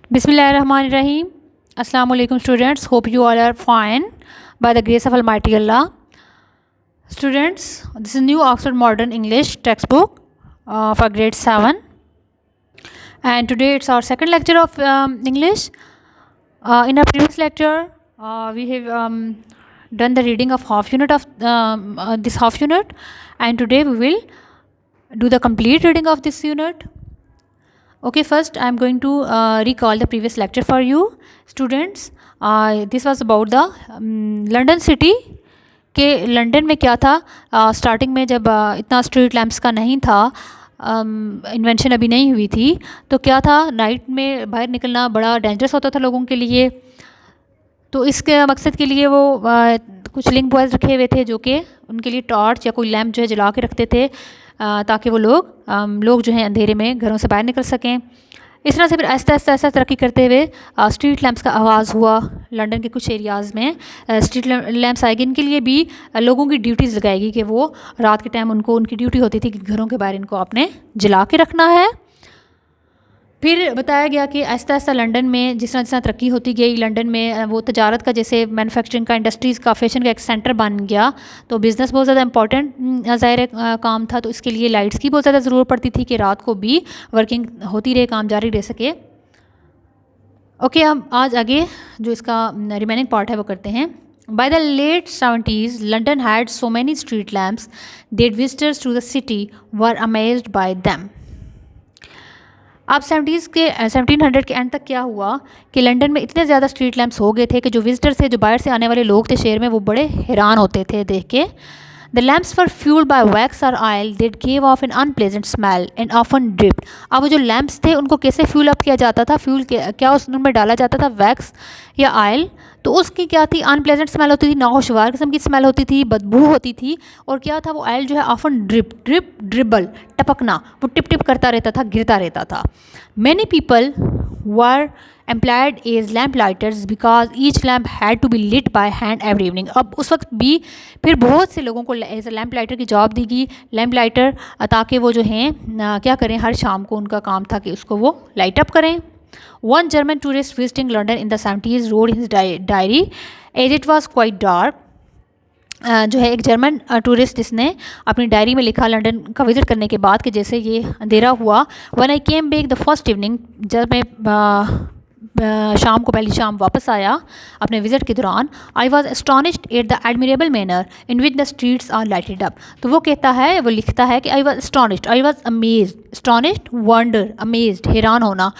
Bismillahirrahmanirrahim. Assalamu alaikum students. Hope you all are fine by the grace of Almighty Allah. Students, this is new Oxford Modern English textbook for grade 7, and today it's our second lecture of English. In our previous lecture, we have done the reading of half unit of this half unit, and today we will do the complete reading of this unit. Okay, first I am going to recall the previous lecture for you students. This was about the London city के London में क्या था. Starting में जब इतना street lamps का नहीं था, इन्वेंशन अभी नहीं हुई थी, तो क्या था, नाइट में बाहर निकलना बड़ा डेंजरस होता था लोगों के लिए. तो इसके मकसद के लिए वो कुछ लिंक बॉयज़ रखे हुए थे जो कि उनके लिए टॉर्च या कोई लैम्प जो है जला के रखते थे, ताकि वो लोग जो हैं अंधेरे में घरों से बाहर निकल सकें. इस तरह से फिर आहिस्ता आहिस्ता तरक्की करते हुए स्ट्रीट लैम्प्स का आवाज़ हुआ. लंदन के कुछ एरियाज़ में स्ट्रीट लैम्प्स आएगी. इनके लिए भी लोगों की ड्यूटीज़ लगाएगी कि वो रात के टाइम उनकी ड्यूटी होती थी कि घरों के बाहर इनको आपने जला के रखना है. फिर बताया गया कि आहिस्ता आहिस्ता लंदन में जिस तरह तरक्की होती गई, लंदन में वो तजारत का, जैसे मैन्युफैक्चरिंग का, इंडस्ट्रीज़ का, फैशन का एक सेंटर बन गया. तो बिज़नेस बहुत ज़्यादा इंपॉर्टेंट ज़ाहिर काम था. तो इसके लिए लाइट्स की बहुत ज़्यादा ज़रूरत पड़ती थी कि रात को भी वर्किंग होती रहे, काम जारी रह सके. ओके, हम आज आगे जो इसका रिमेनिंग पार्ट है वो करते हैं. By the late 70s, London had so many street lamps that visitors to the city were amazed by them. अब 1700 के एंड तक क्या हुआ कि लंदन में इतने ज़्यादा स्ट्रीट लैम्प्स हो गए थे कि जो विजिटर्स थे, जो बाहर से आने वाले लोग थे शहर में, वो बड़े हैरान होते थे देख के. The lamps were fuelled by wax और oil that gave off an unpleasant smell and often dripped. अब वो जो लैम्प्स थे उनको कैसे फ्यूल अप किया जाता था, क्या उनमें डाला जाता था, वैक्स या ऑयल. तो उसकी क्या थी, अनप्लेजेंट स्मेल होती थी, नाखुशगवार किस्म की स्मेल होती थी, बदबू होती थी. और क्या था, वो ऑयल जो है ऑफन ड्रिबल टपकना, वो टिप टिप करता रहता था, गिरता रहता था. Many people were employed as lamp lighters because each lamp had to be lit by hand every evening. अब उस वक्त भी फिर बहुत से लोगों को एज लैम्प लाइटर की जॉब दी गई, लैम्प लाइटर, ताकि वो जो हैं क्या करें, हर शाम को उनका काम था कि उसको वो लाइट अप करें. One German tourist visiting London in the 70s wrote in his diary, as it was quite dark. जो है एक जर्मन टूरिस्ट जिसने अपनी डायरी में लिखा लंदन का विज़िट करने के बाद कि जैसे ये अंधेरा हुआ. When I came back the first evening, जब मैं शाम को पहली शाम वापस आया अपने विज़िट के दौरान, I was astonished at the admirable manner in which the streets are lighted up. तो वो कहता है, वो लिखता है कि I was astonished, I was amazed, astonished, wonder, amazed, हैरान होना,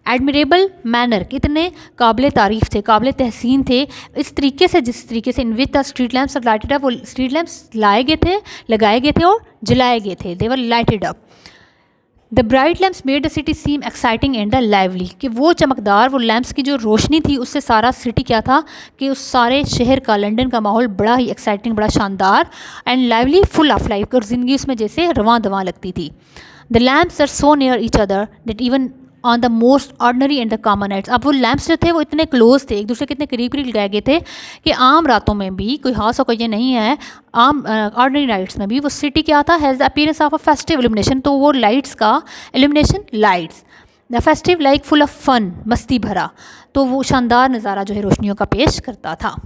एडमिरेबल मैनर, कितने काबिल तारीफ़ थे, काबिल तहसीन थे, इस तरीके से, जिस तरीके से in which the street lamps are lighted up, वो स्ट्रीट लैम्प्स लाए गए थे, लगाए गए थे और जलाए गए थे. They were lighted up. The bright lamps made the city seem exciting and the lively. कि वो चमकदार, वो लैम्प्स की जो रोशनी थी, उससे सारा सिटी क्या था कि उस सारे शहर का, लंदन का माहौल बड़ा ही एक्साइटिंग, बड़ा शानदार and lively, full of life, और ज़िंदगी उसमें जैसे रवां दवां लगती थी. The lamps are so near each other that even on the most ordinary and the common nights. अब वो लैम्प्स जो थे वो इतने क्लोज थे, एक दूसरे के इतने करीब करीब लगाए गए थे कि आम रातों में भी, कोई हास और कोई ये नहीं है, आम ऑर्डनरी नाइट्स में भी वो सिटी क्या था, has the appearance of a festive illumination. तो वो लाइट्स का illumination, lights, the festive like full of fun, मस्ती भरा. तो वो शानदार नज़ारा जो है रोशनियों का पेश करता था.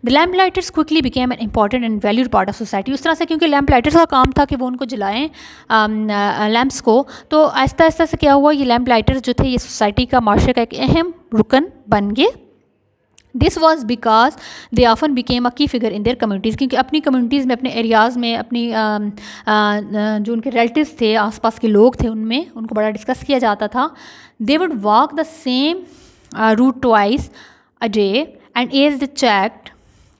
The lamp lighters quickly became an important and valued part of society. उस तरह से क्योंकि लैम्प लाइटर्स का काम था कि वो उनको जलाएं लैम्प्स को, तो आहिस्ता आहिस्ता से क्या हुआ, ये लैम्प लाइटर्स जो थे ये सोसाइटी का, माशरे का एक अहम रुकन बन गए. This was because they often became a की फिगर इन देयर कम्युनिटीज़. क्योंकि अपनी कम्युनिटीज़ में, अपने एरियाज़ में, अपनी जो उनके रिलेटिव्स थे, आसपास के लोग थे, उनमें उनको बड़ा डिस्कस किया जाता था. They would walk the same route twice a day and as they checked,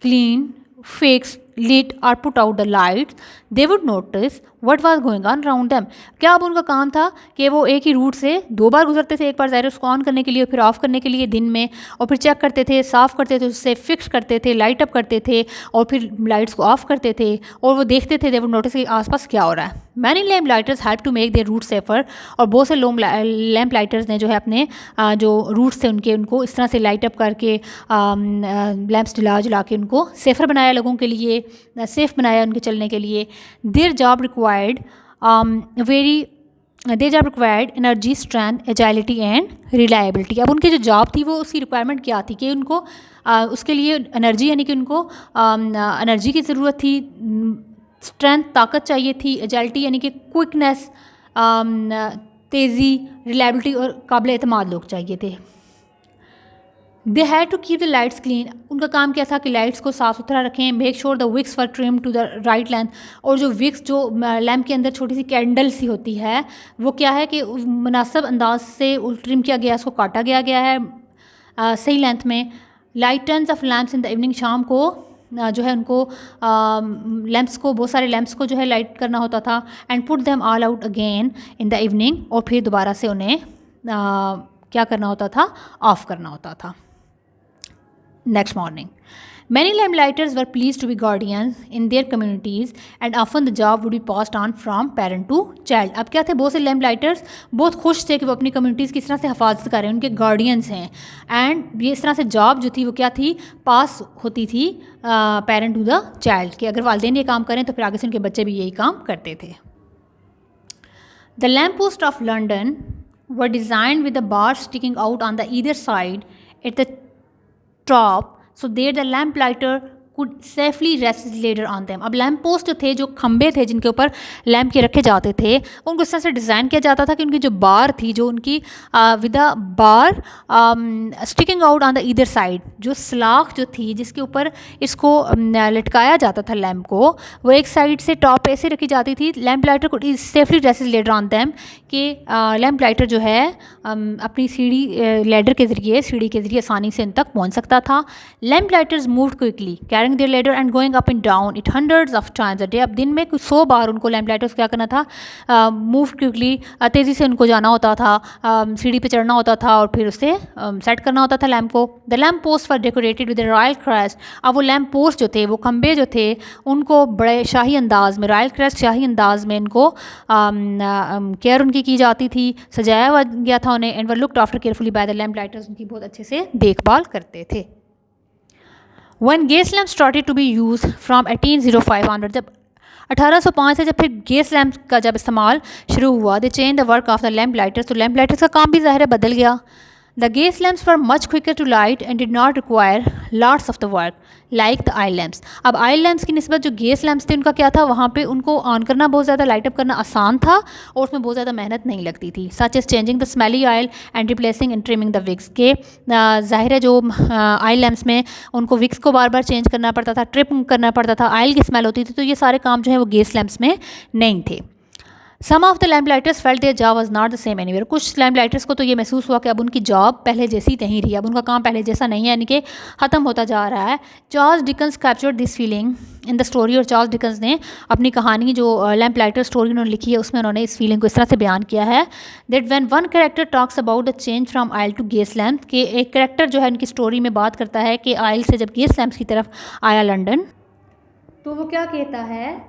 clean, fixed, lit or put out the lights, they would notice what was going on around them. क्या अब उनका काम था कि वो एक ही रूट से 2 बार गुजरते थे, एक बार ज़ाहिर उसको ऑन करने के लिए, फिर ऑफ करने के लिए दिन में, और फिर चेक करते थे, साफ़ करते थे, उससे फिक्स करते थे, लाइट अप करते थे, और फिर लाइट्स को ऑफ करते थे, और वो देखते थे, दे वुड नोटिस कि आसपास क्या हो रहा है. Many lamp lighters help to make their route safer. और बहुत से लैम्प लाइटर्स ने जो है अपने जो रूट्स थे उनको इस तरह से लाइट अप करके, लैम्प्स जला के उनको सेफ़र बनाया, लोगों के लिए सेफ़ बनाया उनके चलने के लिए. Their job required very their job required energy, strength, agility and reliability. अब उनकी जो जॉब थी वो उसकी रिक्वायरमेंट क्या थी कि उनको उसके लिए एनर्जी यानी कि उनको एनर्जी की ज़रूरत थी, स्ट्रेंथ ताकत चाहिए थी, एजाइलिटी यानी कि क्विकनेस तेज़ी, रिलायबिलिटी और काबिल एतमाद लोग चाहिए थे। They had to keep the lights clean, उनका काम क्या था कि लाइट्स को साफ़ सुथरा रखें, make sure the wicks were trim to the right length, और जो विक्स जो लैम्प के अंदर छोटी सी कैंडल सी होती है वो क्या है कि मुनासिब अंदाज से ट्रिम किया गया, उसको काटा गया है सही लेंथ में। Lightens of lamps in the evening, शाम को जो है उनको लैम्प्स को, बहुत सारे लैम्प्स को जो है लाइट करना होता था। And put them all out again in the evening, और फिर दोबारा से उन्हें क्या करना होता था, ऑफ करना होता था। Next morning, many lamplighters were pleased to be guardians in their communities and often the job would be passed on from parent to child। अब क्या थे, बहुत से lamplighters बहुत खुश थे कि वो अपनी communities की इस तरह से हिफाजत कर रहे हैं, उनके guardians हैं। एंड ये इस तरह से जॉब जो थी वो क्या थी, पास होती थी parent to the child, कि अगर वालिदैन ये काम करें तो फिर आगे से उनके बच्चे भी यही काम करते थे। The lampposts of London were designed with the bars sticking out on the either side at the top so that the lamplighter could safely rest his ladder on them। अब लैम्प पोस्ट जो थे, जो खंबे थे जिनके ऊपर lamp के रखे जाते थे, उनको इस तरह से डिज़ाइन किया जाता था कि उनकी जो बार थी, जो उनकी with the bar sticking out on the either side, जो सलाख जो थी जिसके ऊपर इसको लटकाया जाता था लैम्प को, वो एक साइड से टॉप ऐसे रखी जाती थी। Lamp lighter could safely rest his ladder on them, कि लैम्प लाइटर जो है अपनी लेडर के ज़रिए आसानी से इन तक पहुँच सकता था। Lamp lighters moved quickly carrying there ladder and going up and down it hundreds of times a day. अब दिन में कुछ 100 बार उनको लैम्प लाइटर्स क्या करना था, मूव क्विकली, तेज़ी से उनको जाना होता था, सीढ़ी पे चढ़ना होता था और फिर उससे सेट करना होता था लैम्प को। The lamp post were decorated with royal crest. अब वो लैम्प पोस्ट जो थे, वो खंबे जो थे, उनको बड़े शाही अंदाज में, रॉयल क्रेस्ट शाही अंदाज में इनको केयर उनकी की जाती थी, सजाया हुआ गया था उन्हें। And were looked after carefully by the lamp lighters, उनकी बहुत अच्छे से देखभाल करते थे। When gas lamps started to be used from 1805 onwards, जब 1805 से जब फिर गैस लैम्प का जब इस्तेमाल शुरू हुआ, they change the work of the lamp lighters, तो लैम्प लाइटर्स का काम भी ज़ाहिर है बदल गया। The gas lamps were much quicker to light and did not require lots of the work like the oil lamps. अब ऑयल लैम्प्स की निस्बत जो गैस लैम्प्स थे उनका क्या था, वहाँ पे उनको ऑन करना बहुत ज़्यादा, लाइट अप करना आसान था और उसमें बहुत ज़्यादा मेहनत नहीं लगती थी। Such as changing the smelly oil and replacing and trimming the wicks, के ज़ाहिर है जो ऑयल लैम्प्स में उनको विक्स को बार बार चेंज करना पड़ता था, ट्रिप करना पड़ता था, ऑयल की स्मेल होती थी, तो ये सारे काम जो है वो गैस लैम्प्स में नहीं थे। Some of the lamp lighters felt their job was not the same anywhere. कुछ लैम्प लाइटर्स को तो ये महसूस हुआ कि अब उनकी जॉब पहले जैसी नहीं रही, अब उनका काम पहले जैसा नहीं है, यानी कि ख़त्म होता जा रहा है। Charles Dickens captured this feeling in the story, और चार्ल्स डिकन्स ने अपनी कहानी जो लैम्प लाइटर स्टोरी उन्होंने लिखी है उसमें उन्होंने इस फीलिंग को इस तरह से बयान किया है, that when one character talks about the change from oil to gas lamp, कि एक कैरेक्टर जो है उनकी स्टोरी में बात करता है कि ऑयल से जब गैस लैम्प्स की तरफ आया लंदन, तो वो क्या कहता है,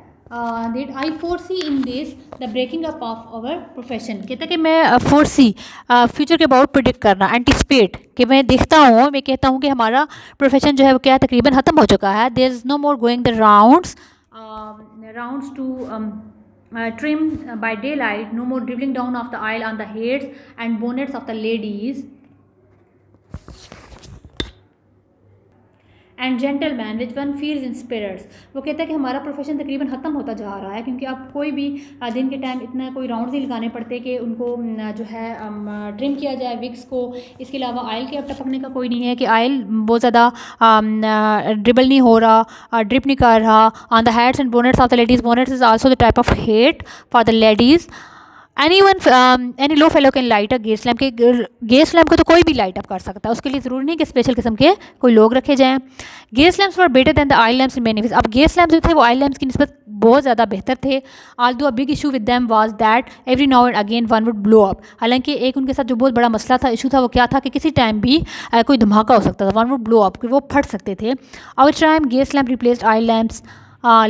that I foresee in this the breaking up of our profession। कहता है कि मैं foresee फ्यूचर के अबाउट प्रिडिक्ट करना, एंटिसिपेट, कि मैं देखता हूँ, मैं कहता हूँ कि हमारा प्रोफेशन जो है वो क्या है, तकरीबन ख़त्म हो चुका है। There is no more going the rounds to trim by daylight, no more dribbling down of the oil on the heads and bonnets of the ladies and gentleman which one feels in spirits. वो कहता है कि हमारा profession तकरीबन ख़त्म होता जा रहा है, क्योंकि अब कोई भी दिन के टाइम इतना कोई राउंड्स नहीं लगाने पड़ते कि उनको जो है ट्रिम किया जाए विक्स को। इसके अलावा ऑयल के अब टपकने का कोई नहीं है कि ऑयल बहुत ज़्यादा ड्रिबल नहीं हो रहा, ड्रिप नहीं कर रहा। On the heads and bonnets of the ladies, bonnets is also the type of head for the ladies. Any low fellow can light a gas lamp, के गैस लैम्प को तो कोई भी लाइट अप कर सकता है, उसके लिए ज़रूरी नहीं कि स्पेशल किस्म के कोई लोग रखे जाएँ। Gas lamps were better than the oil lamps in many ways. अब गैस लैम्प्स जो थे वो ऑयल लैम्प्स की निस्बत बहुत ज़्यादा बेहतर थे। Although a big issue with them was that every now and again one would blow up. हालांकि एक उनके साथ जो बहुत बड़ा मसला था, इशू था, वो क्या था कि किसी टाइम भी कोई धमाका हो सकता था, वन वुड ब्लो अप, कि वो फट सकते थे। Over time gas lamp replaced oil lamps.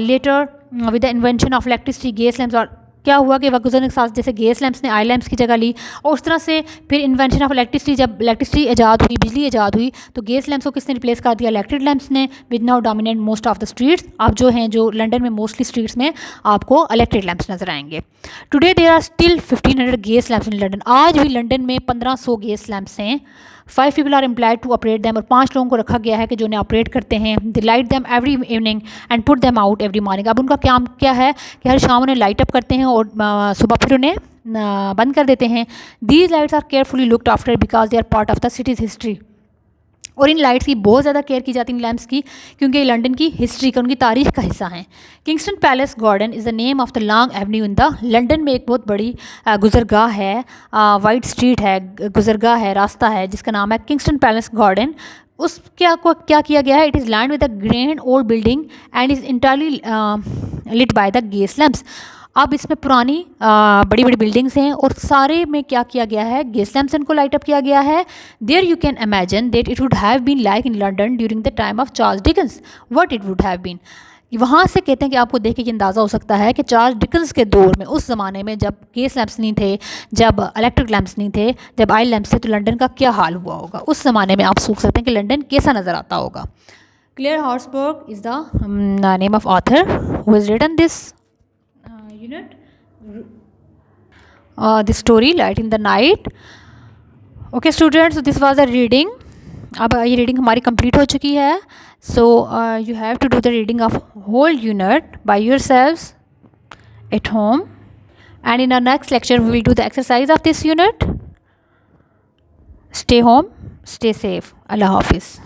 Later with the invention of electricity, gas lamps are क्या हुआ कि वक्त गुजरने के साथ जैसे गैस लैंप्स ने ऑयल लैंप्स की जगह ली, और उस तरह से फिर इन्वेंशन ऑफ इलेक्ट्रिसिटी, जब इलेक्ट्रिसिटी ईजाद हुई, बिजली ईजाद हुई, तो गैस लैंप्स को किसने रिप्लेस कर दिया? इलेक्ट्रिक लैंप्स ने, with now dominate most of the streets. अब जो हैं, जो लंदन में मोस्टली स्ट्रीट्स में आपको इलेक्ट्रिक लैंप्स नजर आएंगे। Today there are still 1500 gas lamps in London. आज भी लंदन में 1500 गैस लैंप्स हैं। 5 people are employed to operate them, और 5 लोगों को रखा गया है कि जो उन्हें ऑपरेट करते हैं। They light them every evening and put them out every morning. अब उनका काम क्या है कि हर शाम उन्हें लाइट अप करते हैं और सुबह फिर उन्हें बंद कर देते हैं। These lights are carefully looked after because they are part of the city's history. और इन लाइट्स की बहुत ज़्यादा केयर की जाती है, इन लैम्प्स की, क्योंकि ये लंदन की हिस्ट्री का, उनकी तारीख का हिस्सा हैं। Kingston palace garden is the name of the long Avenue in the London में एक बहुत बड़ी गुजरगाह है, वाइट स्ट्रीट है, गुजरगाह है, रास्ता है जिसका नाम है किंगस्टन पैलेस गार्डन। उस क्या किया गया है? It is land with the grand old building and is entirely lit by the gas lamps. अब इसमें पुरानी बड़ी बड़ी बिल्डिंग्स हैं और सारे में क्या किया गया है? गैस लैम्प्स को लाइट अप किया गया है। There you can imagine that it would have been like in London during the time of Charles Dickens, what it would have been. वहाँ से कहते हैं कि आपको देख के ये अंदाज़ा हो सकता है कि चार्ल्स डिकन्स के दौर में, उस ज़माने में जब गैस लैम्प्स नहीं थे, जब इलेक्ट्रिक लैम्प्स नहीं थे, जब ऑयल लैम्प्स थे, तो लंदन का क्या हाल हुआ होगा उस ज़माने में। आप सोच सकते हैं कि लंदन कैसा नज़र आता होगा। Claire Horsburgh is the name of author who has written this unit, the story Light in the Night. Okay students, so this was a reading. अब ये रीडिंग हमारी कंप्लीट हो चुकी है। So you have to do the reading of whole unit by yourselves at home, and in our next lecture we will do the exercise of this unit. Stay home, stay safe. अल्लाह हाफिज़।